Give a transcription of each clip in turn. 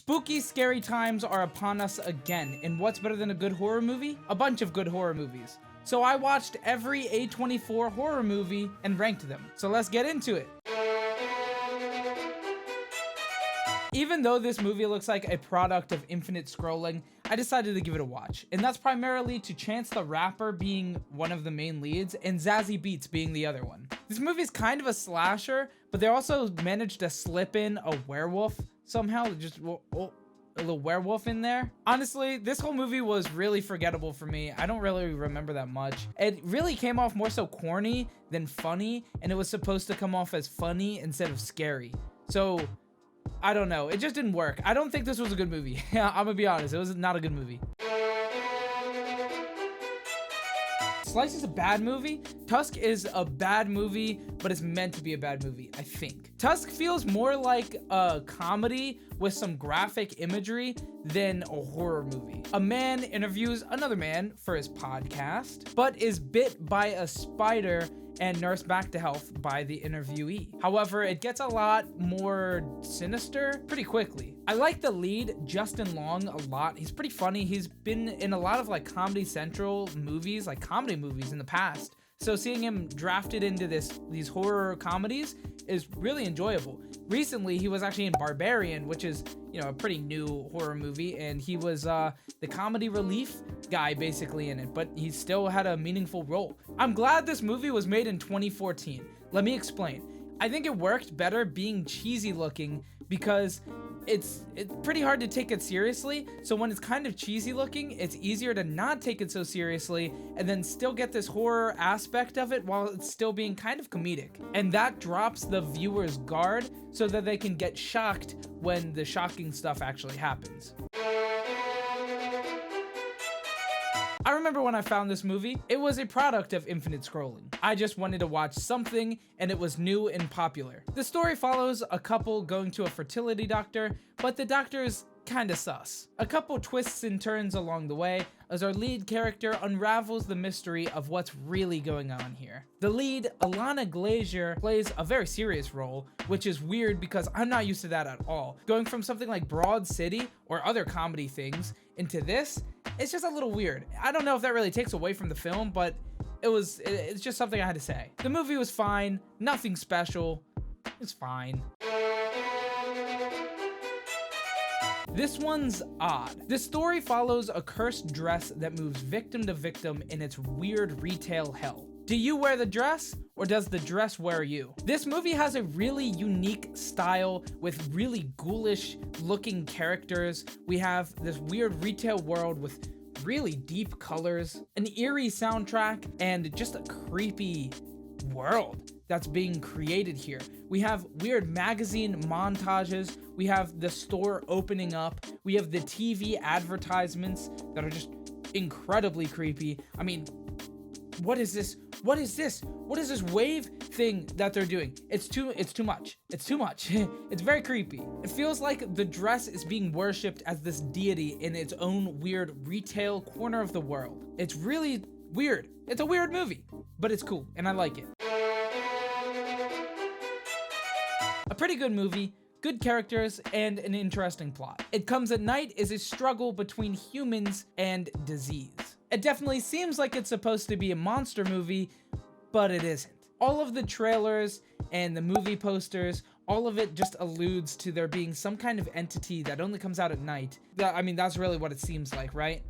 Spooky, scary times are upon us again, and what's better than a good horror movie? A bunch of good horror movies. So I watched every A24 horror movie and ranked them. So let's get into it. Even though this movie looks like a product of infinite scrolling, I decided to give it a watch. And that's primarily to Chance the Rapper being one of the main leads and Zazie Beetz being the other one. This movie is kind of a slasher, but they also managed to slip in a werewolf somehow, just a little werewolf in there. Honestly, this whole movie was really forgettable for me. I don't really remember that much. It really came off more so corny than funny, and it was supposed to come off as funny instead of scary. So I don't know. It just didn't work. I don't think this was a good movie. I'm gonna be honest. It was not a good movie. Slice is a bad movie. Tusk is a bad movie, but it's meant to be a bad movie, I think. Tusk feels more like a comedy with some graphic imagery than a horror movie. A man interviews another man for his podcast, but is bit by a spider and nursed back to health by the interviewee. However, it gets a lot more sinister pretty quickly. I like the lead, Justin Long, a lot. He's pretty funny. He's been in a lot of like Comedy Central movies, like comedy movies in the past. So seeing him drafted into these horror comedies is really enjoyable. Recently, he was actually in Barbarian, which is, you know, a pretty new horror movie, and he was the comedy relief guy basically in it, but he still had a meaningful role. I'm glad this movie was made in 2014. Let me explain. I think it worked better being cheesy looking because it's pretty hard to take it seriously. So when it's kind of cheesy looking, it's easier to not take it so seriously and then still get this horror aspect of it while it's still being kind of comedic. And that drops the viewer's guard so that they can get shocked when the shocking stuff actually happens. I remember when I found this movie, it was a product of infinite scrolling. I just wanted to watch something and it was new and popular. The story follows a couple going to a fertility doctor, but the doctor's kinda sus. A couple twists and turns along the way as our lead character unravels the mystery of what's really going on here. The lead, Alana Glazier, plays a very serious role, which is weird because I'm not used to that at all. Going from something like Broad City or other comedy things into this, it's just a little weird. I don't know if that really takes away from the film, but it's just something I had to say. The movie was fine, nothing special, it's fine. This one's odd. The story follows a cursed dress that moves victim to victim in its weird retail hell. Do you wear the dress, or does the dress wear you? This movie has a really unique style with really ghoulish looking characters. We have this weird retail world with really deep colors, an eerie soundtrack, and just a creepy world that's being created here. We have weird magazine montages. We have the store opening up. We have the TV advertisements that are just incredibly creepy. I mean, what is this? What is this? What is this wave thing that they're doing? It's too much. It's too much. It's very creepy. It feels like the dress is being worshipped as this deity in its own weird retail corner of the world. It's really weird. It's a weird movie, but it's cool and I like it. A pretty good movie, good characters, and an interesting plot. It Comes at Night is a struggle between humans and disease. It definitely seems like it's supposed to be a monster movie, but it isn't. All of the trailers and the movie posters, all of it just alludes to there being some kind of entity that only comes out at night. I mean, that's really what it seems like, right?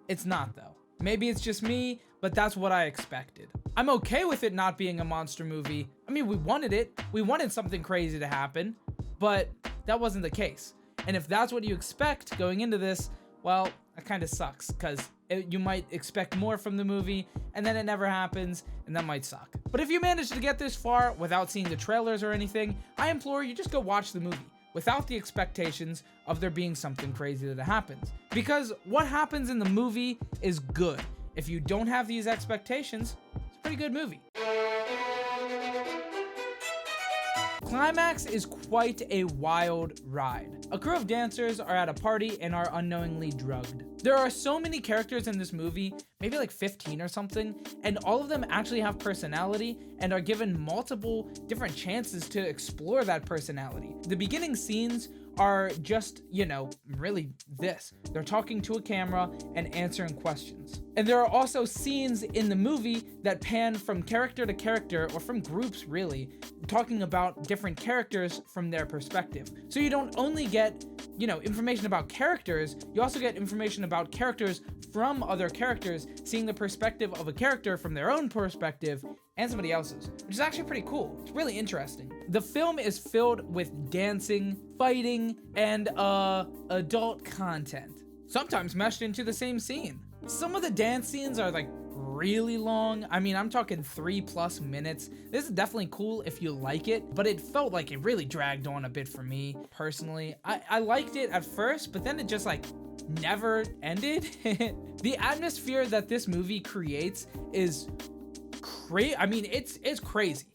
It's not though. Maybe it's just me, but that's what I expected. I'm okay with it not being a monster movie. I mean, we wanted it. We wanted something crazy to happen, but that wasn't the case. And if that's what you expect going into this, well, that kind of sucks because you might expect more from the movie and then it never happens and that might suck. But if you manage to get this far without seeing the trailers or anything, I implore you just go watch the movie without the expectations of there being something crazy that happens. Because what happens in the movie is good. If you don't have these expectations, it's a pretty good movie. Climax is quite a wild ride. A crew of dancers are at a party and are unknowingly drugged. There are so many characters in this movie, maybe like 15 or something, and all of them actually have personality and are given multiple different chances to explore that personality. The beginning scenes are just, you know, really this. They're talking to a camera and answering questions. And there are also scenes in the movie that pan from character to character, or from groups really, talking about different characters from their perspective. So you don't only get, you know, information about characters, you also get information about characters from other characters, seeing the perspective of a character from their own perspective and somebody else's, which is actually pretty cool. It's really interesting. The film is filled with dancing, fighting, and adult content, sometimes meshed into the same scene. Some of the dance scenes are like really long. I mean, I'm talking 3+ minutes. This is definitely cool if you like it, but it felt like it really dragged on a bit for me personally. I liked it at first, but then it just like never ended. The atmosphere that this movie creates is crazy. I mean, it's crazy.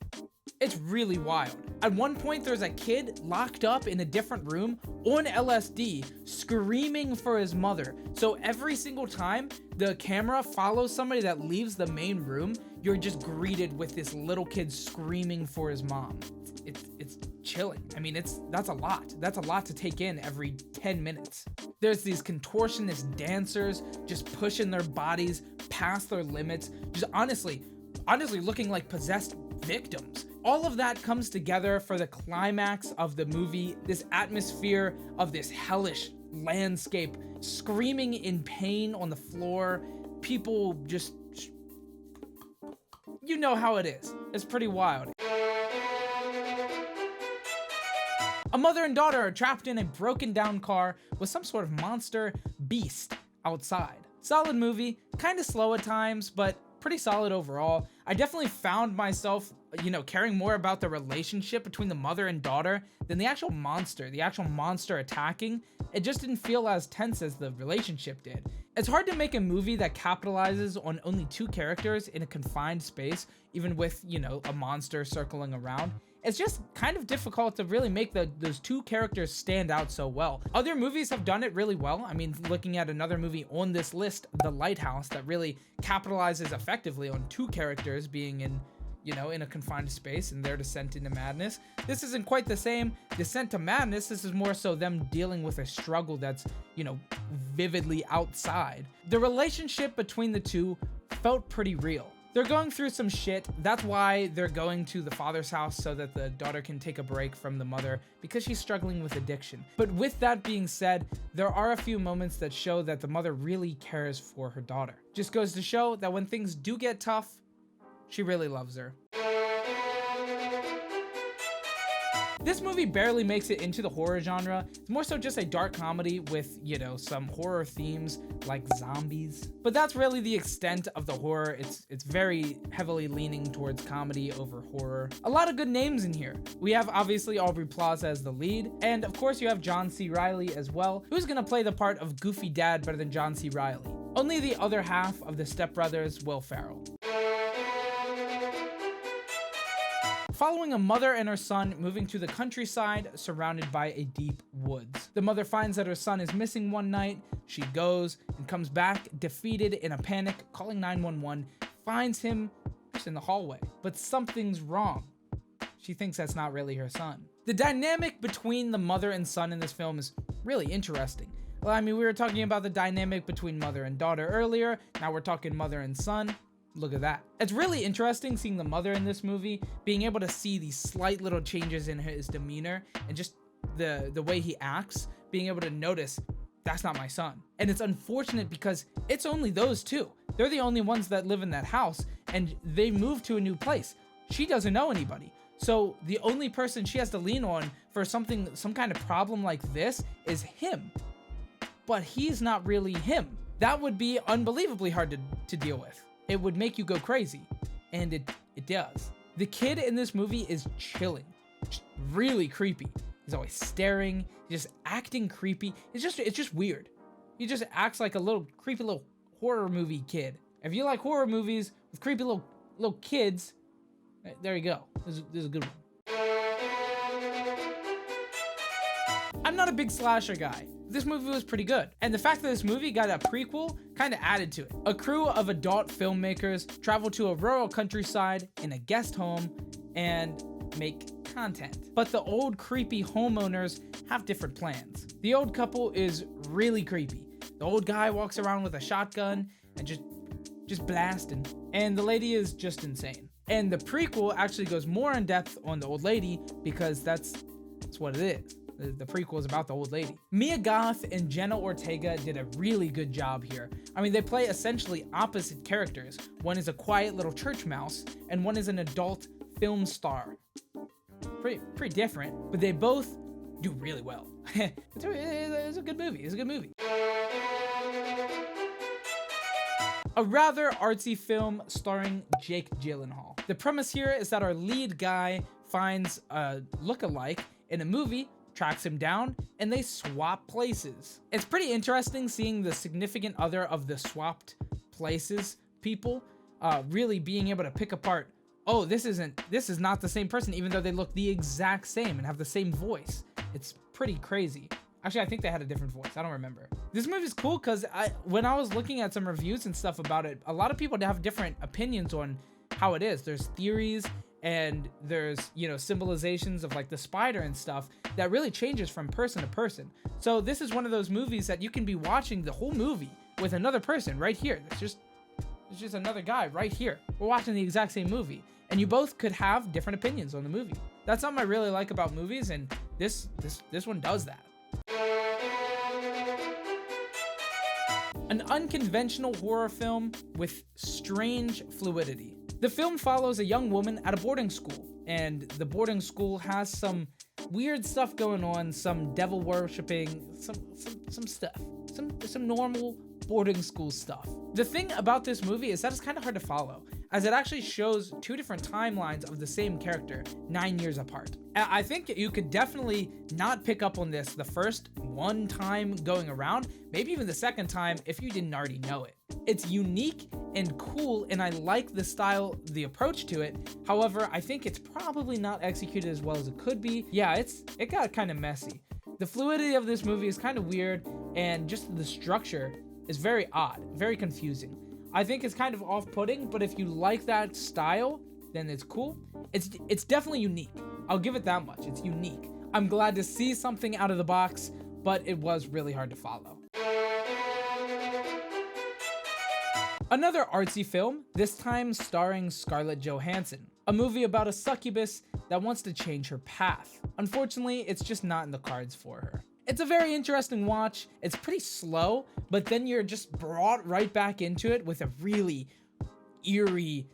It's really wild. At one point, there's a kid locked up in a different room on LSD, screaming for his mother. So every single time the camera follows somebody that leaves the main room, you're just greeted with this little kid screaming for his mom. It's chilling. I mean, that's a lot. That's a lot to take in every 10 minutes. There's these contortionist dancers just pushing their bodies past their limits, just honestly looking like possessed victims. All of that comes together for the climax of the movie, this atmosphere of this hellish landscape, screaming in pain on the floor, people just, you know how it is. It's pretty wild. A mother and daughter are trapped in a broken down car with some sort of monster beast outside. Solid movie, kind of slow at times, but pretty solid overall. I definitely found myself, you know, caring more about the relationship between the mother and daughter than the actual monster attacking. It just didn't feel as tense as the relationship did. It's hard to make a movie that capitalizes on only 2 characters in a confined space, even with, you know, a monster circling around. It's just kind of difficult to really make those 2 characters stand out so well. Other movies have done it really well. I mean, looking at another movie on this list, The Lighthouse, that really capitalizes effectively on 2 characters being in, you know, in a confined space and their descent into madness. This isn't quite the same descent to madness. This is more so them dealing with a struggle that's, you know, vividly outside. The relationship between the 2 felt pretty real. They're going through some shit. That's why they're going to the father's house, so that the daughter can take a break from the mother, because she's struggling with addiction. But with that being said, there are a few moments that show that the mother really cares for her daughter. Just goes to show that when things do get tough, she really loves her. This movie barely makes it into the horror genre. It's more so just a dark comedy with, you know, some horror themes like zombies. But that's really the extent of the horror. It's very heavily leaning towards comedy over horror. A lot of good names in here. We have obviously Aubrey Plaza as the lead, and of course you have John C. Reilly as well. Who's gonna play the part of goofy dad better than John C. Reilly? Only the other half of the Step Brothers, Will Ferrell. Following a mother and her son moving to the countryside surrounded by a deep woods. The mother finds that her son is missing one night. She goes and comes back defeated, in a panic, calling 911, finds him just in the hallway. But something's wrong. She thinks that's not really her son. The dynamic between the mother and son in this film is really interesting. Well, I mean, we were talking about the dynamic between mother and daughter earlier. Now we're talking mother and son. Look at that. It's really interesting seeing the mother in this movie, being able to see these slight little changes in his demeanor and just the way he acts, being able to notice that's not my son. And it's unfortunate because it's only those 2. They're the only ones that live in that house, and they moved to a new place. She doesn't know anybody. So the only person she has to lean on for some kind of problem like this is him. But he's not really him. That would be unbelievably hard to deal with. It would make you go crazy, and it does. The kid in this movie is chilling, just really creepy. He's always staring, just acting creepy. It's just weird. He just acts like a little creepy little horror movie kid. If you like horror movies with creepy little kids, there you go. This is a good one. I'm not a big slasher guy. This movie was pretty good, and the fact that this movie got a prequel kind of added to it. A crew of adult filmmakers travel to a rural countryside in a guest home, and make content. But the old creepy homeowners have different plans. The old couple is really creepy. The old guy walks around with a shotgun and just blasting, and the lady is just insane. And the prequel actually goes more in depth on the old lady because that's what it is. The prequel is about the old lady. Mia Goth and Jenna Ortega did a really good job here. I mean, they play essentially opposite characters. One is a quiet little church mouse, and one is an adult film star. Pretty different, but they both do really well. It's a good movie. It's a good movie. A rather artsy film starring Jake Gyllenhaal. The premise here is that our lead guy finds a look-alike in a movie, tracks him down, and they swap places. It's pretty interesting seeing the significant other of the swapped places people really being able to pick apart, oh, this is not the same person, even though they look the exact same and have the same voice. It's pretty crazy. Actually, I think they had a different voice. I don't remember. This movie's cool because when I was looking at some reviews and stuff about it, a lot of people have different opinions on how it is. There's theories and there's, symbolizations of like the spider and stuff that really changes from person to person. So this is one of those movies that you can be watching the whole movie with another person right here. It's just another guy right here. We're watching the exact same movie, and you both could have different opinions on the movie. That's something I really like about movies, and this one does that. An unconventional horror film with strange fluidity. The film follows a young woman at a boarding school, and the boarding school has some weird stuff going on, some devil worshipping, some stuff, some normal boarding school stuff. The thing about this movie is that it's kind of hard to follow, as it actually shows two different timelines of the same character 9 years apart. I think you could definitely not pick up on this the first one time going around, maybe even the second time if you didn't already know it. It's unique and cool, and I like the style, the approach to it. However, I think it's probably not executed as well as it could be. Yeah, it got kind of messy. The fluidity of this movie is kind of weird, and just the structure is very odd, very confusing. I think it's kind of off-putting, but if you like that style, then it's cool. It's definitely unique. I'll give it that much. It's unique. I'm glad to see something out of the box, but it was really hard to follow. Another artsy film, this time starring Scarlett Johansson. A movie about a succubus that wants to change her path. Unfortunately, it's just not in the cards for her. It's a very interesting watch. It's pretty slow, but then you're just brought right back into it with a really eerie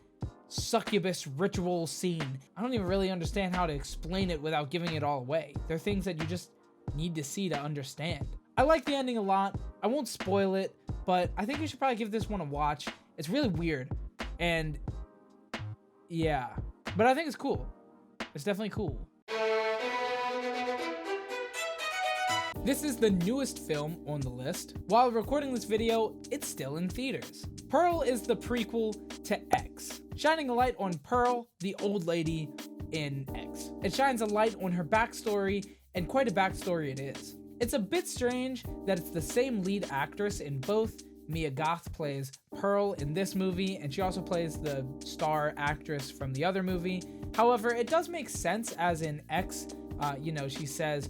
succubus ritual scene. I don't even really understand how to explain it without giving it all away. There are things that you just need to see to understand. I like the ending a lot. I won't spoil it, but I think you should probably give this one a watch. It's really weird, and yeah, but I think it's cool. It's definitely cool. This is the newest film on the list. While recording this video, it's still in theaters. Pearl is the prequel to X, shining a light on Pearl, the old lady in X. It shines a light on her backstory, and quite a backstory it is. It's a bit strange that it's the same lead actress in both. Mia Goth plays Pearl in this movie, and she also plays the star actress from the other movie. However, it does make sense, as in X, she says,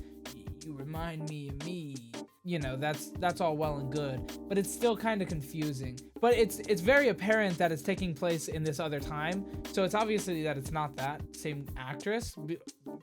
"You remind me of me." That's all well and good, but it's still kind of confusing. But it's very apparent that it's taking place in this other time, so it's obviously that it's not that same actress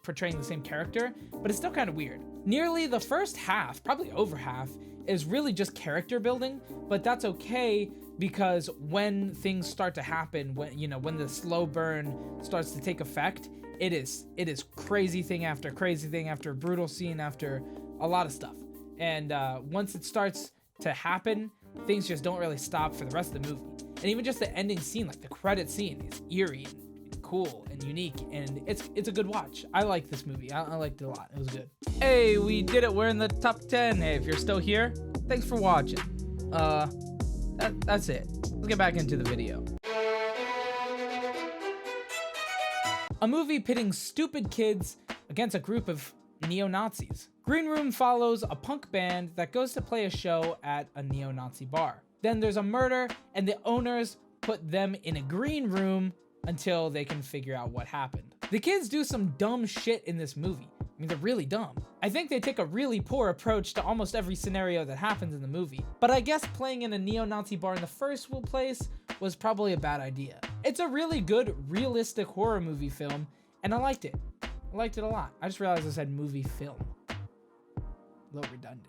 portraying the same character, but it's still kind of weird. Nearly the first half, probably over half, is really just character building, but that's okay because when things start to happen, when the slow burn starts to take effect, it is crazy thing after crazy thing after brutal scene after a lot of stuff. And once it starts to happen, things just don't really stop for the rest of the movie. And even just the ending scene, like the credit scene, is eerie and cool and unique, and it's a good watch. I like this movie. I liked it a lot. It was good. Hey, we did it. We're in the top 10. Hey, if you're still here, thanks for watching. That's it. Let's get back into the video. A movie pitting stupid kids against a group of neo-Nazis. Green Room follows a punk band that goes to play a show at a neo-Nazi bar. Then there's a murder, and the owners put them in a green room until they can figure out what happened. The kids do some dumb shit in this movie. I mean, they're really dumb. I think they take a really poor approach to almost every scenario that happens in the movie. But I guess playing in a neo-Nazi bar in the first place was probably a bad idea. It's a really good, realistic horror movie film, and I liked it. I liked it a lot. I just realized I said movie film. A little redundant.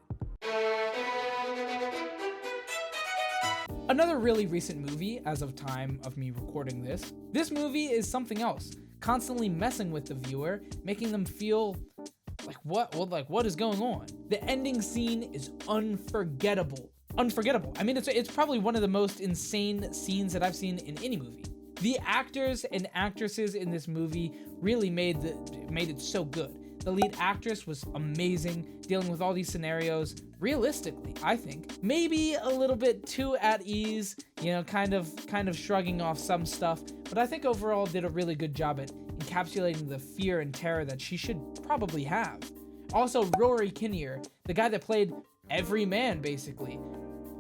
Another really recent movie, as of time of me recording this. This movie is something else, constantly messing with the viewer, making them feel like what is going on? The ending scene is unforgettable. Unforgettable. I mean, it's probably one of the most insane scenes that I've seen in any movie. The actors and actresses in this movie really made it so good. The lead actress was amazing, dealing with all these scenarios realistically, I think. Maybe a little bit too at ease, you know, kind of shrugging off some stuff, but I think overall did a really good job at encapsulating the fear and terror that she should probably have. Also, Rory Kinnear, the guy that played every man basically,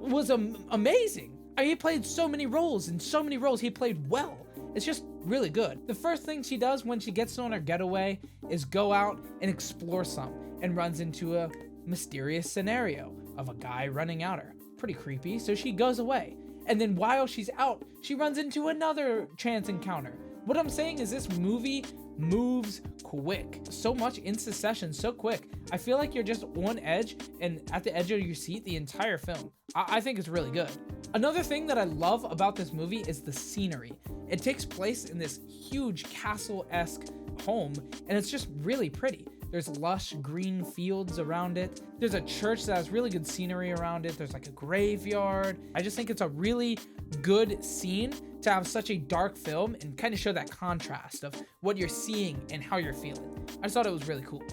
was amazing. I mean, he played so many roles, he played well. It's just really good. The first thing she does when she gets on her getaway is go out and explore some, and runs into a mysterious scenario of a guy running at her. Pretty creepy, so she goes away. And then while she's out, she runs into another chance encounter. What I'm saying is this movie moves quick. So much in succession, so quick. I feel like you're just on edge and at the edge of your seat the entire film. I think it's really good. Another thing that I love about this movie is the scenery. It takes place in this huge castle-esque home, and it's just really pretty. There's lush green fields around it. There's a church that has really good scenery around it. There's like a graveyard. I just think it's a really good scene to have such a dark film and kind of show that contrast of what you're seeing and how you're feeling. I just thought it was really cool.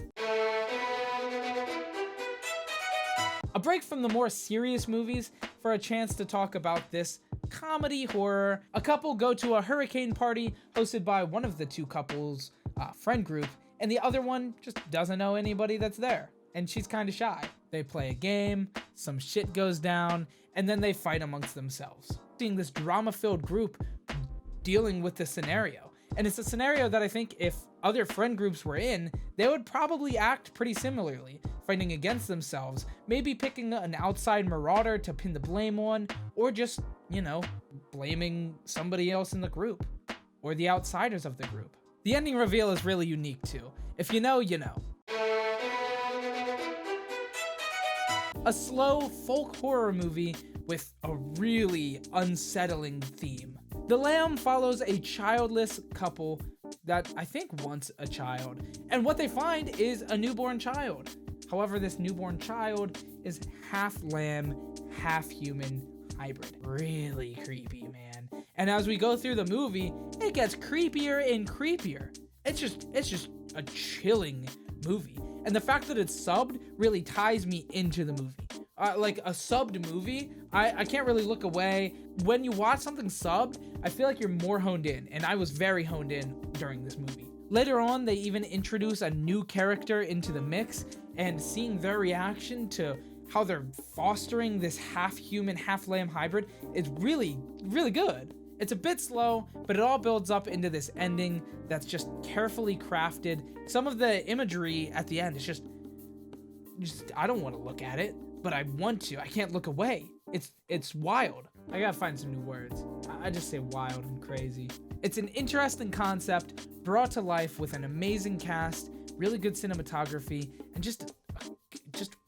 A break from the more serious movies for a chance to talk about this comedy horror. A couple go to a hurricane party hosted by one of the two couples' friend group, and the other one just doesn't know anybody that's there, and she's kind of shy. They play a game, some shit goes down, and then they fight amongst themselves. Seeing this drama-filled group dealing with this scenario. And it's a scenario that I think if other friend groups were in, they would probably act pretty similarly, fighting against themselves, maybe picking an outside marauder to pin the blame on, or just, you know, blaming somebody else in the group, or the outsiders of the group. The ending reveal is really unique too. If you know, you know. A slow folk horror movie with a really unsettling theme. The Lamb follows a childless couple that I think wants a child, and what they find is a newborn child. However, this newborn child is half lamb, half human hybrid. Really creepy, man. And as we go through the movie, it gets creepier and creepier. It's just a chilling movie. And the fact that it's subbed really ties me into the movie. Like a subbed movie, I can't really look away. When you watch something subbed, I feel like you're more honed in, and I was very honed in during this movie. Later on, they even introduce a new character into the mix, and seeing their reaction to how they're fostering this half-human, half-lamb hybrid is really, really good. It's a bit slow, but it all builds up into this ending that's just carefully crafted. Some of the imagery at the end is just I don't want to look at it, but I want to. I can't look away. It's wild. I gotta find some new words. I just say wild and crazy. It's an interesting concept brought to life with an amazing cast, really good cinematography, and just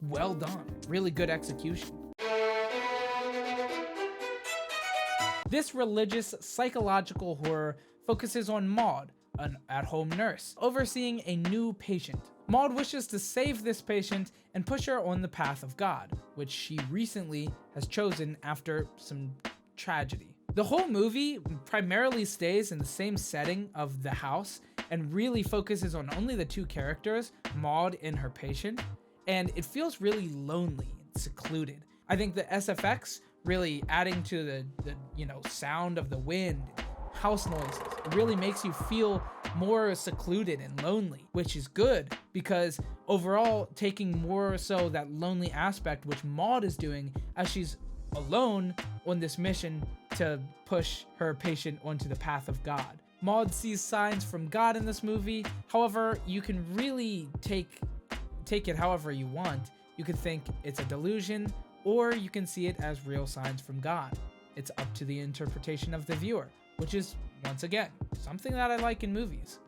well done. Really good execution. This religious psychological horror focuses on Maud, an at-home nurse, overseeing a new patient. Maud wishes to save this patient and push her on the path of God, which she recently has chosen after some tragedy. The whole movie primarily stays in the same setting of the house and really focuses on only the two characters, Maud and her patient, and it feels really lonely and secluded. I think the SFX really adding to the sound of the wind, house noises, it really makes you feel more secluded and lonely, which is good because overall taking more so that lonely aspect which Maud is doing as she's alone on this mission to push her patient onto the path of God. Maud sees signs from God in this movie. However, you can really take it however you want. You could think it's a delusion, or you can see it as real signs from God. It's up to the interpretation of the viewer, which is, once again, something that I like in movies.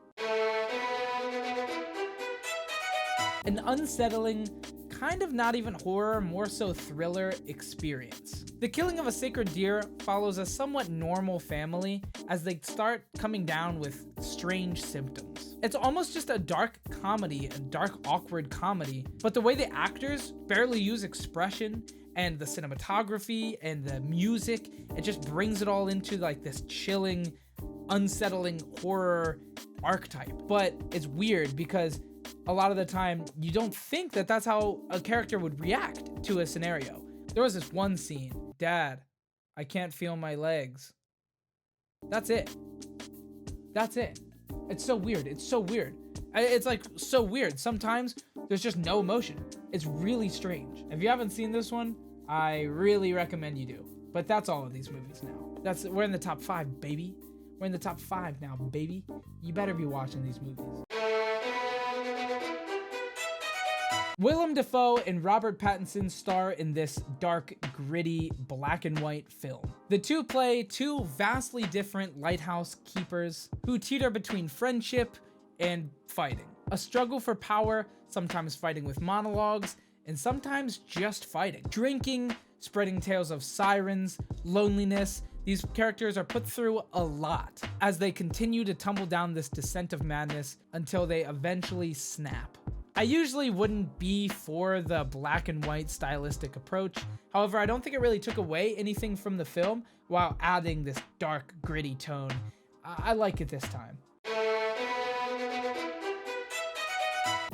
An unsettling, kind of not even horror, more so thriller experience. The killing of a sacred deer follows a somewhat normal family as they start coming down with strange symptoms. It's almost just a dark comedy, a dark, awkward comedy, but the way the actors barely use expression and the cinematography and the music, it just brings it all into like this chilling, unsettling horror archetype. But it's weird because a lot of the time you don't think that that's how a character would react to a scenario. There was this one scene, Dad, I can't feel my legs. That's it. That's it. It's so weird. It's so weird. It's like so weird. Sometimes there's just no emotion. It's really strange. If you haven't seen this one, I really recommend you do. But that's all of these movies now. We're in the top 5, baby. We're in the top 5 now, baby. You better be watching these movies. Willem Dafoe and Robert Pattinson star in this dark, gritty, black and white film. The two play two vastly different lighthouse keepers who teeter between friendship and fighting. A struggle for power, sometimes fighting with monologues, and sometimes just fighting. Drinking, spreading tales of sirens, loneliness. These characters are put through a lot as they continue to tumble down this descent of madness until they eventually snap. I usually wouldn't be for the black and white stylistic approach. However, I don't think it really took away anything from the film while adding this dark, gritty tone. I like it this time.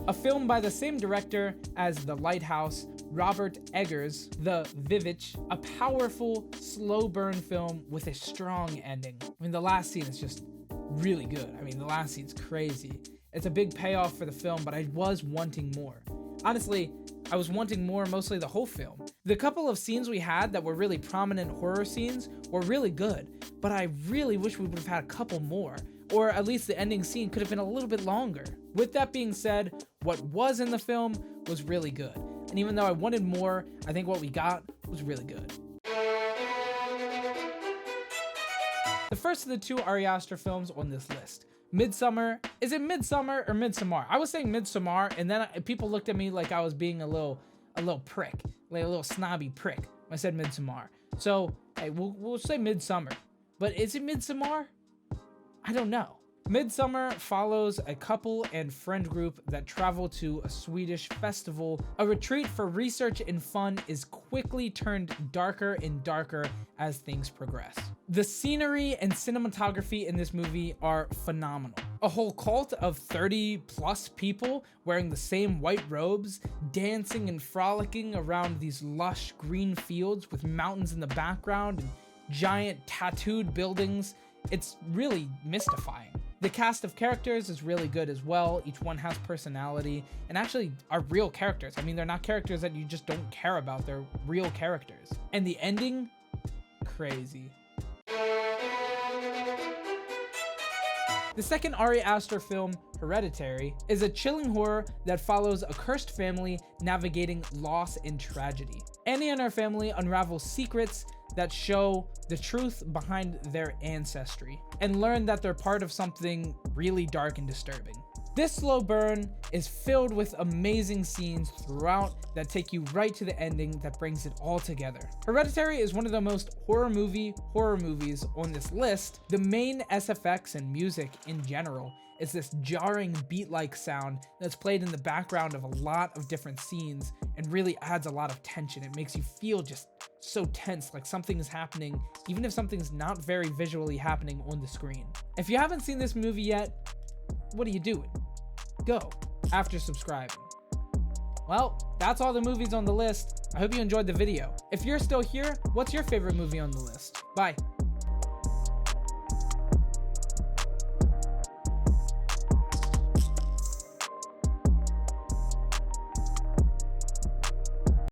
A film by the same director as The Lighthouse, Robert Eggers' The Vivitch, a powerful, slow burn film with a strong ending. I mean, the last scene is just really good. I mean, the last scene's crazy. It's a big payoff for the film, but I was wanting more. Honestly, I was wanting more mostly the whole film. The couple of scenes we had that were really prominent horror scenes were really good, but I really wish we would have had a couple more, or at least the ending scene could have been a little bit longer. With that being said, what was in the film was really good, and even though I wanted more, I think what we got was really good. The first of the two Ari Aster films on this list, Midsommar. Is it Midsommar or Midsommar? I was saying Midsommar, and then people looked at me like I was being a little prick, like a little snobby prick when I said Midsommar. So hey, we'll say Midsommar. But is it Midsommar? I don't know. Midsommar follows a couple and friend group that travel to a Swedish festival. A retreat for research and fun is quickly turned darker and darker as things progress. The scenery and cinematography in this movie are phenomenal. A whole cult of 30 plus people wearing the same white robes, dancing and frolicking around these lush green fields with mountains in the background and giant tattooed buildings. It's really mystifying. The cast of characters is really good as well. Each one has personality and actually are real characters. I mean, they're not characters that you just don't care about. They're real characters. And the ending, crazy. The second Ari Aster film, Hereditary, is a chilling horror that follows a cursed family navigating loss and tragedy. Annie and her family unravel secrets that show the truth behind their ancestry and learn that they're part of something really dark and disturbing. This slow burn is filled with amazing scenes throughout that take you right to the ending that brings it all together. Hereditary is one of the most horror movies on this list. The main SFX and music in general is this jarring beat-like sound that's played in the background of a lot of different scenes and really adds a lot of tension. It makes you feel just so tense, like something is happening, even if something's not very visually happening on the screen. If you haven't seen this movie yet, what are you doing? Go, after subscribing. Well, that's all the movies on the list. I hope you enjoyed the video. If you're still here, what's your favorite movie on the list? Bye.